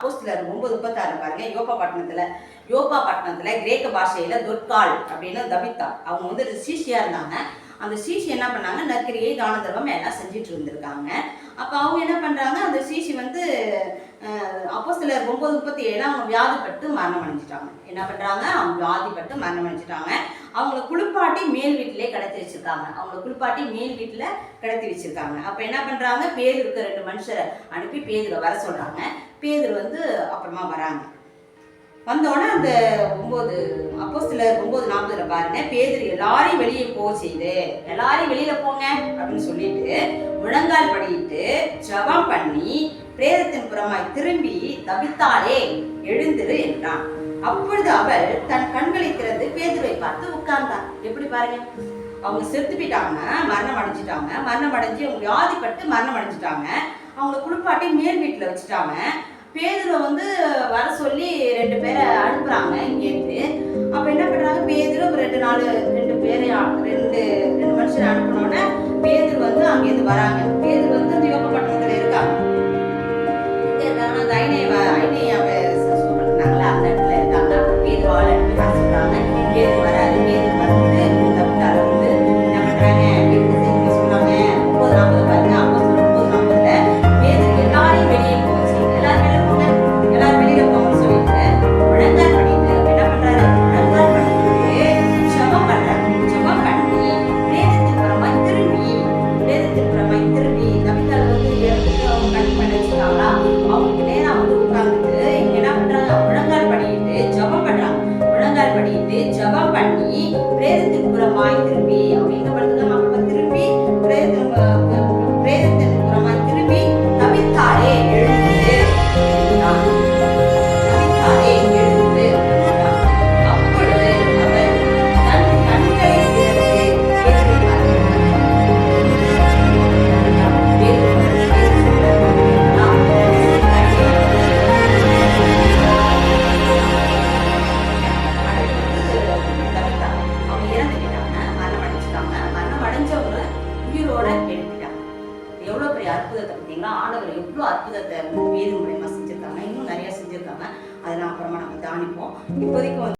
அப்போஸ்தலர் 9:36 பாருங்க. யோப்பா பட்டணத்துல கிரேக்க பாஷையில தொற்காள் அப்படின்னு தபித்தா அவங்க வந்து சீஷியா இருந்தாங்க. அந்த சீஷி என்ன பண்ணாங்க, நற்கிரியை தான தர்மம் எல்லாம் செஞ்சுட்டு இருந்திருக்காங்க. அப்ப அவங்க என்ன பண்றாங்க, அந்த சீஷி வந்து அப்போஸ்தலர் 9:37 அவங்க வியாதிப்பட்டு மரணம் அடைஞ்சிட்டாங்க. என்ன பண்றாங்க, அவங்க வியாதிப்பட்டு மரணம் அடைஞ்சிட்டாங்க. அவங்களை குளிப்பாட்டி மேல் வீட்டிலே கடத்தி வச்சிருக்காங்க. அப்ப என்ன பண்றாங்க, பேதுருக்கு 2 மனுஷரை அனுப்பி பேதுரை வர சொல்றாங்க. பேதுரு வந்து அப்புறமா வராங்க. வந்தோடனே அந்த அப்போஸ்தலர் 9:40 பாருங்க, பேதுரு எல்லாரையும் வெளியே போக செய்து, எல்லாரையும் வெளியில போங்க அப்படின்னு சொல்லிட்டு முழங்கால் படிட்டு ஜெபம் பண்ணி பிரேதத்தின் புறமாய் திரும்பி தபித்தாளே எழுந்திரு என்றான். அப்பொழுது அவள் தன் கண்களை திறந்து பேதுருவை பார்த்து உட்கார்ந்தார். எப்படி பாருங்க, அவங்க செத்து போயிட்டாங்க, மரணம் அடைஞ்சு அவங்க வியாதிப்பட்டு மரணம் அடைஞ்சிட்டாங்க. அவங்களை குளிப்பாட்டி மேல் வீட்டில் வச்சுட்டாங்க. பேதுருவை வந்து வர சொல்லி 2 பேரை அனுப்புறாங்க இங்கேருந்து. அப்ப என்ன பண்றாங்க, பேதுரு 2 மனுஷரை அனுப்பினோடனே பேதுரு வந்து அங்கேருந்து வராங்க. பேதுரு வந்து அந்த யோப்பப்பட்டணத்துல இருக்காங்க. அந்த ஐநேயாவை சூப்பர்னாங்களா, அந்த இடத்துல இருக்காங்க. பேதுரு ஆள் அனுப்பி வர சொல்றாங்க. பேதுரு வராது. பேதுரு வந்து தப்பித்தால வந்து என்ன பண்றாங்க, பேதுரு சொன்னாங்க 9:40 பாருங்க. அப்போஸ்தலர் 9:40 பேதுரு எல்லாரையும் வெளியே போக செய்யுங்க, எல்லாரும் வெளியில போங்கன்னு சொல்லிட்டு முழங்கால் பண்ணிட்டு என்ன பண்றாரு, முழங்கால் பண்ணிட்டு ஜெபம் பண்ணி பிரேதத்தின் புறமாய் திரும்பி தபித்தால வந்து அவங்க கண் பண்ணி வச்சுட்டாங்களா, அவங்களுக்கு நேரா வந்து உட்கார்ந்துட்டு இங்க என்ன பண்றாங்க, முழங்கால் பண்ணிட்டு ஜெபம் பண்ணி பிரேதத்தின் புறமாய் திரும்பி அவங்க எங்க படுத்துக்காங்க, திரும்பி பிரேதத்தின் புறமாய் திரும்பி தபித்தாளே எழுந்து. அப்பொழுது அவள் தன் கண்களை திறந்து உயிரோட எழுப்பிட்டாங்க. எவ்வளவு பெரிய அற்புதத்தை பார்த்தீங்களா, ஆண்டவர் எவ்வளவு அற்புதத்தை பேதுரு மூலமா செஞ்சிருக்காங்க. இன்னும் நிறைய செஞ்சிருக்காங்க. அதை அப்புறமா நம்ம தியானிப்போம். இப்போதைக்கு